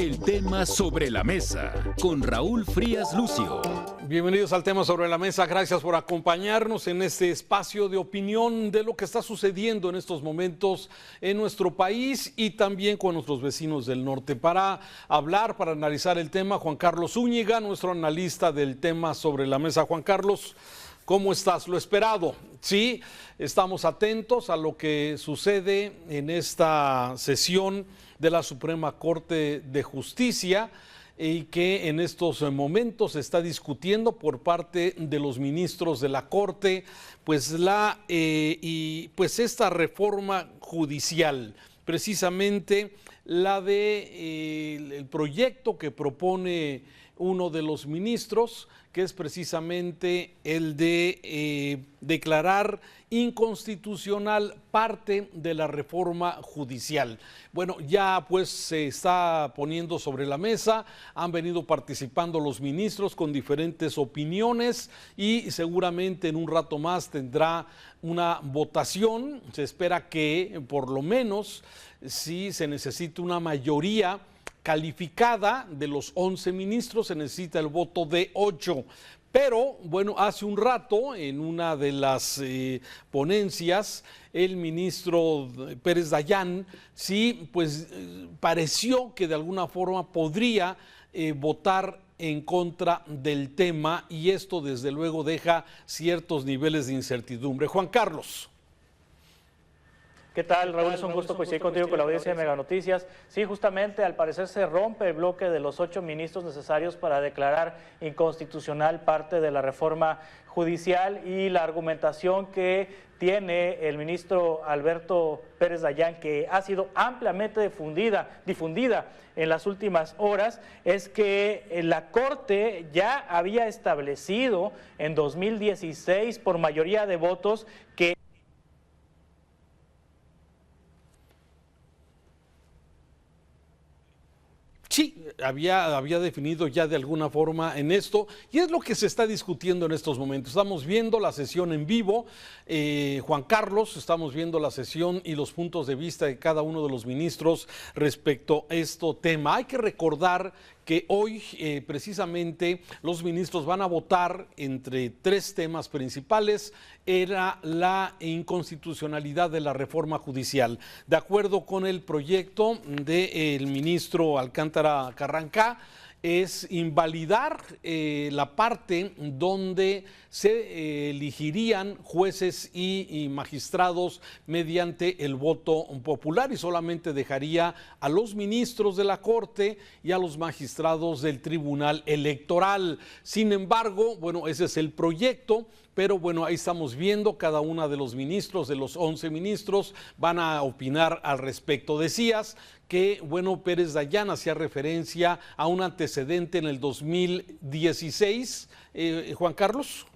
El tema sobre la mesa con Raúl Frías Lucio. Bienvenidos al tema sobre la mesa. Gracias por acompañarnos en este espacio de opinión de lo que está sucediendo en estos momentos en nuestro país y también con nuestros vecinos del norte. Para hablar, para analizar el tema, Juan Carlos Zúñiga, nuestro analista del tema sobre la mesa. Juan Carlos, ¿cómo estás? Lo esperado. Sí, estamos atentos a lo que sucede en esta sesión de la Suprema Corte de Justicia y que en estos momentos se está discutiendo por parte de los ministros de la Corte, pues esta reforma judicial, precisamente la de el proyecto que propone uno de los ministros, que es precisamente el de declarar inconstitucional parte de la reforma judicial. Bueno, ya pues se está poniendo sobre la mesa, han venido participando los ministros con diferentes opiniones y seguramente en un rato más tendrá una votación. Se espera que por lo menos si se necesita una mayoría calificada de los 11 ministros, se necesita el voto de 8. Pero, bueno, hace un rato, en una de las ponencias, el ministro Pérez Dayán, sí, pues pareció que de alguna forma podría votar en contra del tema y esto desde luego deja ciertos niveles de incertidumbre. Juan Carlos. ¿Qué tal, Raúl? Es un gusto coincidir contigo con la audiencia de Mega Noticias. Sí, justamente, al parecer se rompe el bloque de los 8 ministros necesarios para declarar inconstitucional parte de la reforma judicial y la argumentación que tiene el ministro Alberto Pérez Dayán, que ha sido ampliamente difundida en las últimas horas, es que la Corte ya había establecido en 2016 por mayoría de votos que sí, había definido ya de alguna forma en esto y es lo que se está discutiendo en estos momentos. Estamos viendo la sesión en vivo, Juan Carlos, estamos viendo la sesión y los puntos de vista de cada uno de los ministros respecto a este tema. Hay que recordar que hoy precisamente los ministros van a votar entre 3 temas principales. Era la inconstitucionalidad de la reforma judicial. De acuerdo con el proyecto del ministro Alcántara Carrancá, es invalidar la parte donde se elegirían jueces y magistrados mediante el voto popular y solamente dejaría a los ministros de la Corte y a los magistrados del Tribunal Electoral. Sin embargo, bueno, ese es el proyecto. Pero bueno, ahí estamos viendo cada uno de los ministros, de los 11 ministros, van a opinar al respecto. Decías que, bueno, Pérez Dayán hacía referencia a un antecedente en el 2016. Juan Carlos.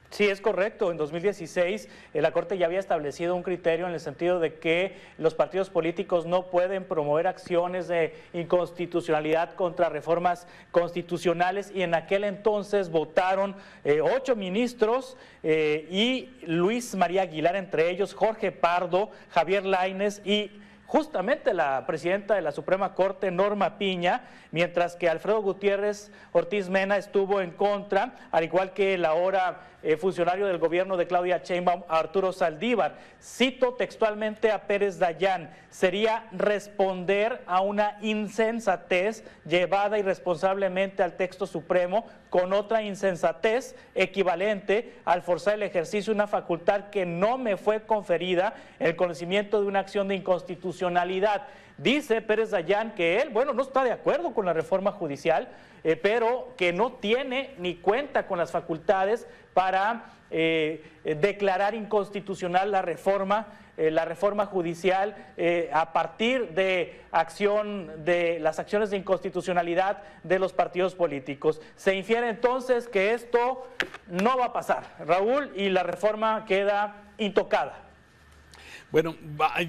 Sí, es correcto. En 2016 la Corte ya había establecido un criterio en el sentido de que los partidos políticos no pueden promover acciones de inconstitucionalidad contra reformas constitucionales y en aquel entonces votaron 8 ministros y Luis María Aguilar, entre ellos Jorge Pardo, Javier Lainez y justamente la presidenta de la Suprema Corte, Norma Piña, mientras que Alfredo Gutiérrez Ortiz Mena estuvo en contra, al igual que el ahora funcionario del gobierno de Claudia Sheinbaum, Arturo Saldívar. Cito textualmente a Pérez Dayán: sería responder a una insensatez llevada irresponsablemente al texto supremo con otra insensatez equivalente al forzar el ejercicio de una facultad que no me fue conferida en el conocimiento de una acción de inconstitucionalidad. Dice Pérez Dayán que él, bueno, no está de acuerdo con la reforma judicial, pero que no tiene ni cuenta con las facultades para declarar inconstitucional la reforma judicial a partir de las acciones de inconstitucionalidad de los partidos políticos. Se infiere entonces que esto no va a pasar, Raúl, y la reforma queda intocada. Bueno,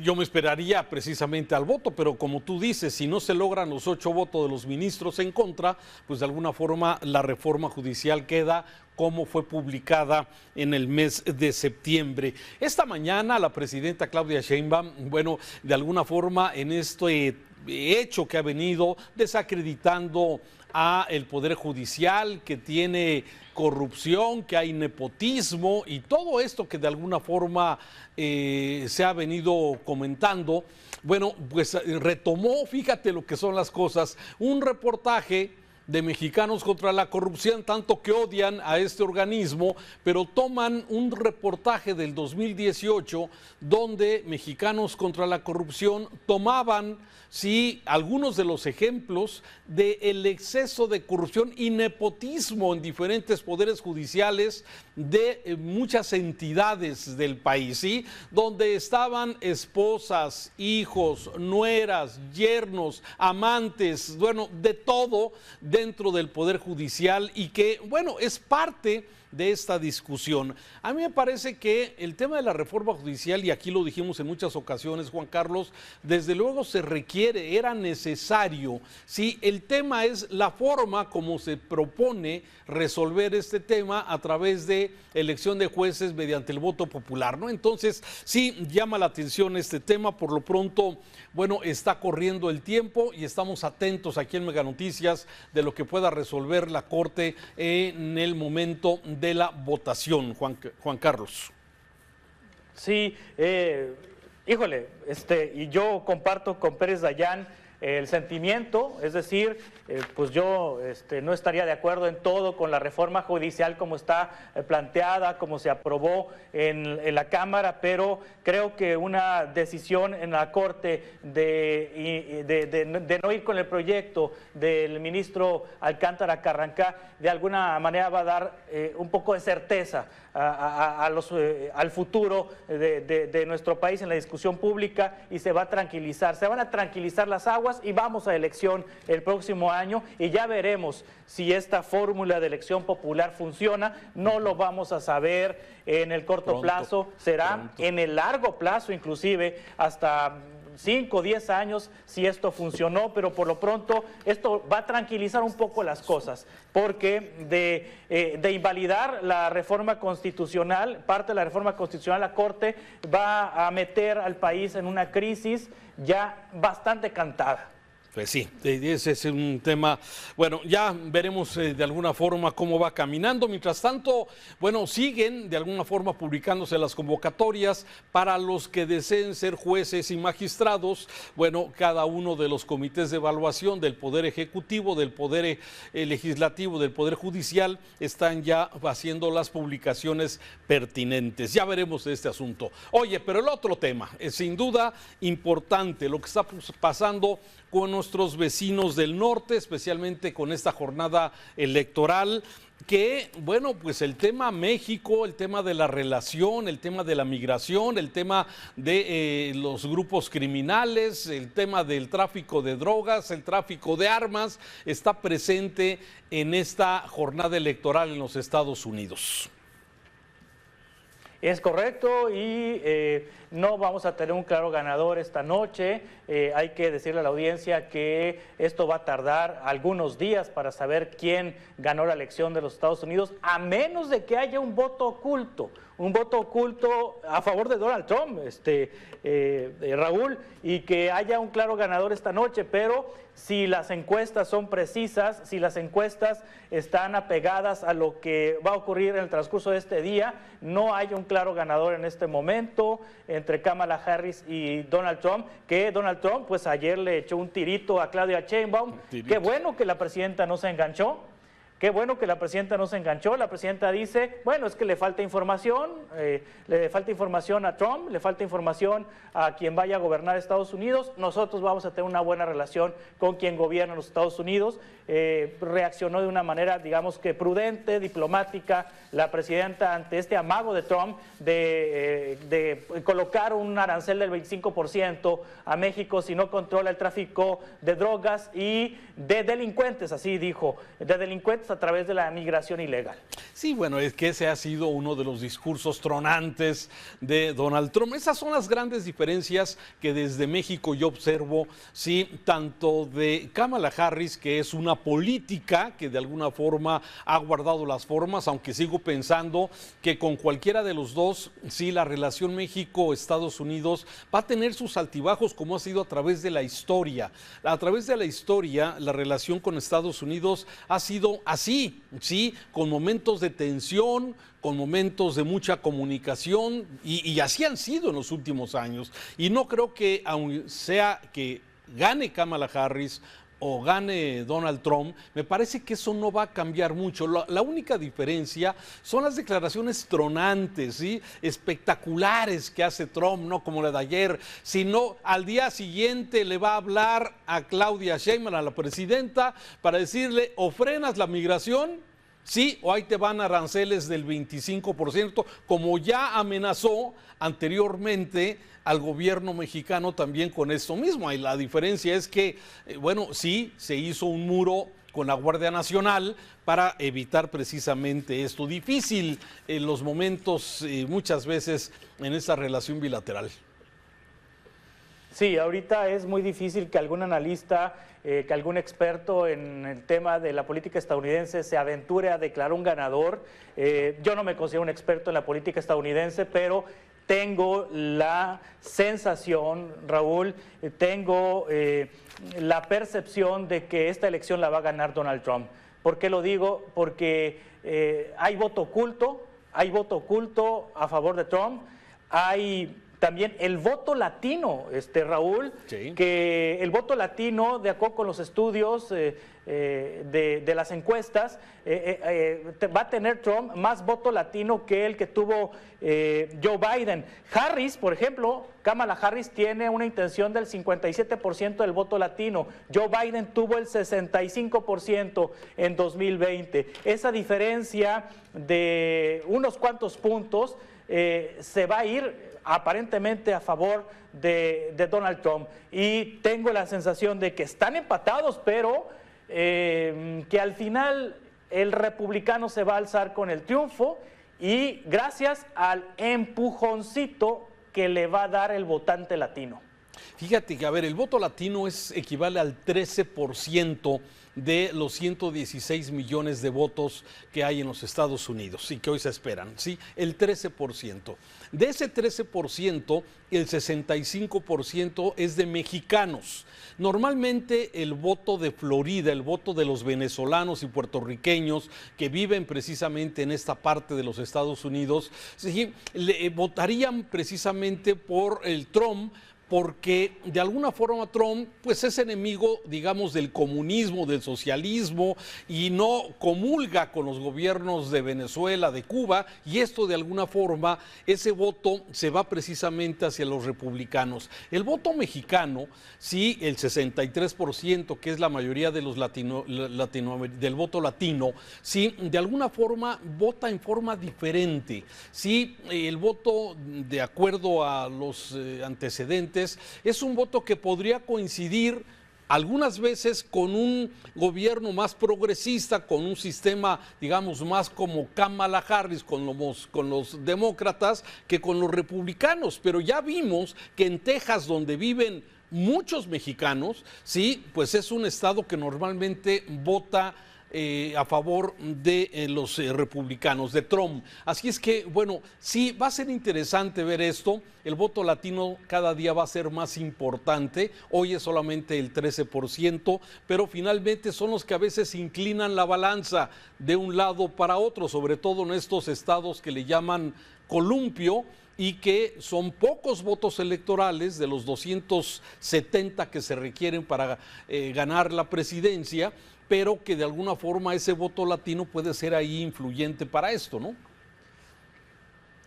yo me esperaría precisamente al voto, pero como tú dices, si no se logran los 8 votos de los ministros en contra, pues de alguna forma la reforma judicial queda como fue publicada en el mes de septiembre. Esta mañana la presidenta Claudia Sheinbaum, bueno, de alguna forma en este hecho que ha venido desacreditando a el Poder Judicial, que tiene corrupción, que hay nepotismo y todo esto que de alguna forma se ha venido comentando. Bueno, pues retomó, fíjate lo que son las cosas, un reportaje de Mexicanos contra la Corrupción, tanto que odian a este organismo, pero toman un reportaje del 2018 donde Mexicanos contra la Corrupción tomaban, sí, algunos de los ejemplos del exceso de corrupción y nepotismo en diferentes poderes judiciales de muchas entidades del país, ¿sí? Donde estaban esposas, hijos, nueras, yernos, amantes, bueno, de todo dentro del Poder Judicial y que, bueno, es parte de esta discusión. A mí me parece que el tema de la reforma judicial, y aquí lo dijimos en muchas ocasiones, Juan Carlos, desde luego se requiere, era necesario. Sí, el tema es la forma como se propone resolver este tema a través de elección de jueces mediante el voto popular, ¿no? Entonces, sí, llama la atención este tema. Por lo pronto, bueno, está corriendo el tiempo y estamos atentos aquí en Mega Noticias de lo que pueda resolver la Corte en el momento de la votación, Juan Carlos. Sí, híjole, y yo comparto con Pérez Dayán el sentimiento, es decir, pues yo no estaría de acuerdo en todo con la reforma judicial como está planteada, como se aprobó en la Cámara, pero creo que una decisión en la Corte de no ir con el proyecto del ministro Alcántara Carrancá, de alguna manera va a dar un poco de certeza al futuro de nuestro país en la discusión pública y se va a tranquilizar, se van a tranquilizar las aguas y vamos a elección el próximo año y ya veremos si esta fórmula de elección popular funciona. No lo vamos a saber en el corto plazo, será en el largo plazo, inclusive hasta 5 o 10 años si esto funcionó, pero por lo pronto esto va a tranquilizar un poco las cosas, porque de invalidar la reforma constitucional, parte de la reforma constitucional, la Corte va a meter al país en una crisis ya bastante cantada. Pues sí, ese es un tema, bueno, ya veremos de alguna forma cómo va caminando. Mientras tanto, bueno, siguen de alguna forma publicándose las convocatorias para los que deseen ser jueces y magistrados. Bueno, cada uno de los comités de evaluación del Poder Ejecutivo, del Poder Legislativo, del Poder Judicial, están ya haciendo las publicaciones pertinentes. Ya veremos de este asunto. Oye, pero el otro tema es sin duda importante, lo que está pasando con nuestros vecinos del norte, especialmente con esta jornada electoral, que, bueno, pues el tema México, el tema de la relación, el tema de la migración, el tema de los grupos criminales, el tema del tráfico de drogas, el tráfico de armas, está presente en esta jornada electoral en los Estados Unidos. Es correcto y no vamos a tener un claro ganador esta noche. Hay que decirle a la audiencia que esto va a tardar algunos días para saber quién ganó la elección de los Estados Unidos, a menos de que haya un voto oculto a favor de Donald Trump, Raúl, y que haya un claro ganador esta noche. Pero si las encuestas son precisas, si las encuestas están apegadas a lo que va a ocurrir en el transcurso de este día, no hay un claro ganador en este momento entre Kamala Harris y Donald Trump, que Donald Trump pues ayer le echó un tirito a Claudia Sheinbaum. Qué bueno que la presidenta no se enganchó. Qué bueno que la presidenta no se enganchó. La presidenta dice, bueno, es que le falta información a Trump, le falta información a quien vaya a gobernar Estados Unidos. Nosotros vamos a tener una buena relación con quien gobierna los Estados Unidos. Reaccionó de una manera, digamos que prudente, diplomática, la presidenta ante este amago de Trump de colocar un arancel del 25% a México si no controla el tráfico de drogas y de delincuentes, así dijo, de delincuentes puertas a través de la migración ilegal. Sí, bueno, es que ese ha sido uno de los discursos tronantes de Donald Trump. Esas son las grandes diferencias que desde México yo observo, sí, tanto de Kamala Harris, que es una política que de alguna forma ha guardado las formas, aunque sigo pensando que con cualquiera de los dos, sí, la relación México-Estados Unidos va a tener sus altibajos, como ha sido a través de la historia. A través de la historia, la relación con Estados Unidos ha sido así, sí, con momentos de tensión, con momentos de mucha comunicación, y así han sido en los últimos años. Y no creo que, aun sea que gane Kamala Harris o gane Donald Trump, me parece que eso no va a cambiar mucho. La única diferencia son las declaraciones tronantes, ¿sí?, espectaculares que hace Trump, no como la de ayer, sino al día siguiente le va a hablar a Claudia Sheinbaum, a la presidenta, para decirle: o frenas la migración, sí, o ahí te van aranceles del 25%, como ya amenazó anteriormente al gobierno mexicano también con esto mismo. Y la diferencia es que, bueno, sí, se hizo un muro con la Guardia Nacional para evitar precisamente esto. Difícil en los momentos, muchas veces, en esa relación bilateral. Sí, ahorita es muy difícil que algún analista, que algún experto en el tema de la política estadounidense se aventure a declarar un ganador. Yo no me considero un experto en la política estadounidense, pero tengo la sensación, Raúl, tengo la percepción de que esta elección la va a ganar Donald Trump. ¿Por qué lo digo? Porque hay voto oculto a favor de Trump, hay también el voto latino, Raúl, sí, que el voto latino, de acuerdo con los estudios de las encuestas, va a tener Trump más voto latino que el que tuvo Joe Biden. Harris, por ejemplo, Kamala Harris tiene una intención del 57% del voto latino. Joe Biden tuvo el 65% en 2020. Esa diferencia de unos cuantos puntos se va a ir aparentemente a favor de Donald Trump, y tengo la sensación de que están empatados, pero que al final el republicano se va a alzar con el triunfo, y gracias al empujoncito que le va a dar el votante latino. Fíjate que, a ver, el voto latino equivale al 13% de los 116 millones de votos que hay en los Estados Unidos y que hoy se esperan, ¿sí? El 13%. De ese 13%, el 65% es de mexicanos. Normalmente el voto de Florida, el voto de los venezolanos y puertorriqueños que viven precisamente en esta parte de los Estados Unidos, ¿sí?, votarían precisamente por el Trump, porque de alguna forma Trump pues es enemigo, digamos, del comunismo, del socialismo, y no comulga con los gobiernos de Venezuela, de Cuba, y esto de alguna forma, ese voto se va precisamente hacia los republicanos. El voto mexicano, sí, el 63%, que es la mayoría de los del voto latino, sí, de alguna forma vota en forma diferente. Sí, el voto, de acuerdo a los antecedentes, es un voto que podría coincidir algunas veces con un gobierno más progresista, con un sistema, digamos, más como Kamala Harris, con los demócratas, que con los republicanos. Pero ya vimos que en Texas, donde viven muchos mexicanos, sí, pues es un estado que normalmente vota a favor de los republicanos, de Trump. Así es que, bueno, sí, va a ser interesante ver esto. El voto latino cada día va a ser más importante. Hoy es solamente el 13%, pero finalmente son los que a veces inclinan la balanza de un lado para otro, sobre todo en estos estados que le llaman columpio, y que son pocos votos electorales de los 270 que se requieren para ganar la presidencia, pero que de alguna forma ese voto latino puede ser ahí influyente para esto, ¿no?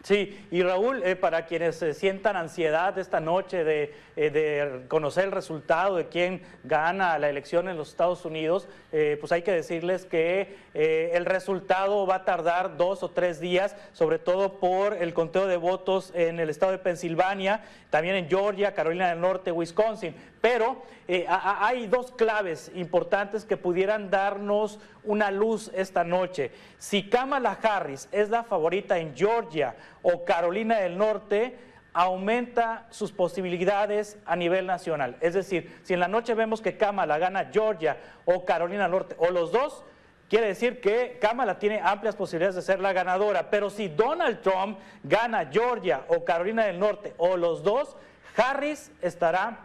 Sí, y Raúl, para quienes sientan ansiedad esta noche de conocer el resultado de quién gana la elección en los Estados Unidos, pues hay que decirles que el resultado va a tardar 2 o 3 días, sobre todo por el conteo de votos en el estado de Pensilvania, también en Georgia, Carolina del Norte, Wisconsin. Pero hay 2 claves importantes que pudieran darnos una luz esta noche. Si Kamala Harris es la favorita en Georgia o Carolina del Norte, aumenta sus posibilidades a nivel nacional. Es decir, si en la noche vemos que Kamala gana Georgia o Carolina del Norte o los dos, quiere decir que Kamala tiene amplias posibilidades de ser la ganadora. Pero si Donald Trump gana Georgia o Carolina del Norte o los dos, Harris estará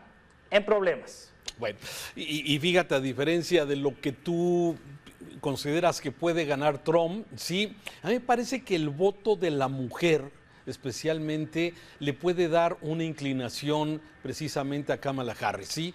en problemas. Bueno, y fíjate, a diferencia de lo que tú consideras que puede ganar Trump, sí, a mí me parece que el voto de la mujer especialmente le puede dar una inclinación precisamente a Kamala Harris, ¿sí?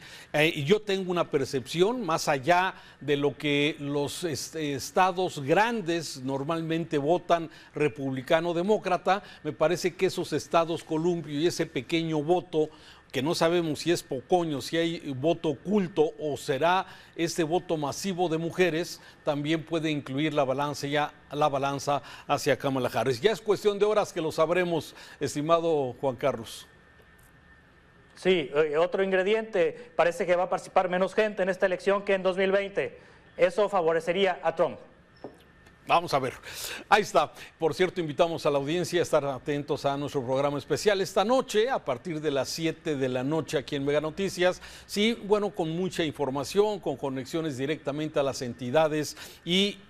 Yo tengo una percepción más allá de lo que los estados grandes normalmente votan republicano-demócrata. Me parece que esos estados columpio y ese pequeño voto que no sabemos si es pocoño, si hay voto oculto o será este voto masivo de mujeres, también puede incluir la balanza hacia Kamala Harris. Ya es cuestión de horas que lo sabremos, estimado Juan Carlos. Sí, otro ingrediente, parece que va a participar menos gente en esta elección que en 2020. Eso favorecería a Trump. Vamos a ver, ahí está. Por cierto, invitamos a la audiencia a estar atentos a nuestro programa especial esta noche, a partir de las 7 de la noche aquí en Mega Noticias. Sí, bueno, con mucha información, con conexiones directamente a las entidades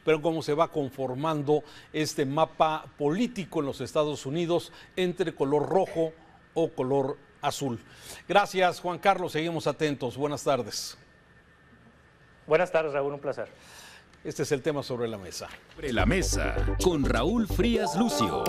pero cómo se va conformando este mapa político en los Estados Unidos entre color rojo o color azul. Gracias, Juan Carlos, seguimos atentos. Buenas tardes. Buenas tardes, Raúl, un placer. Este es el tema sobre la mesa. Sobre la mesa con Raúl Frías Lucio.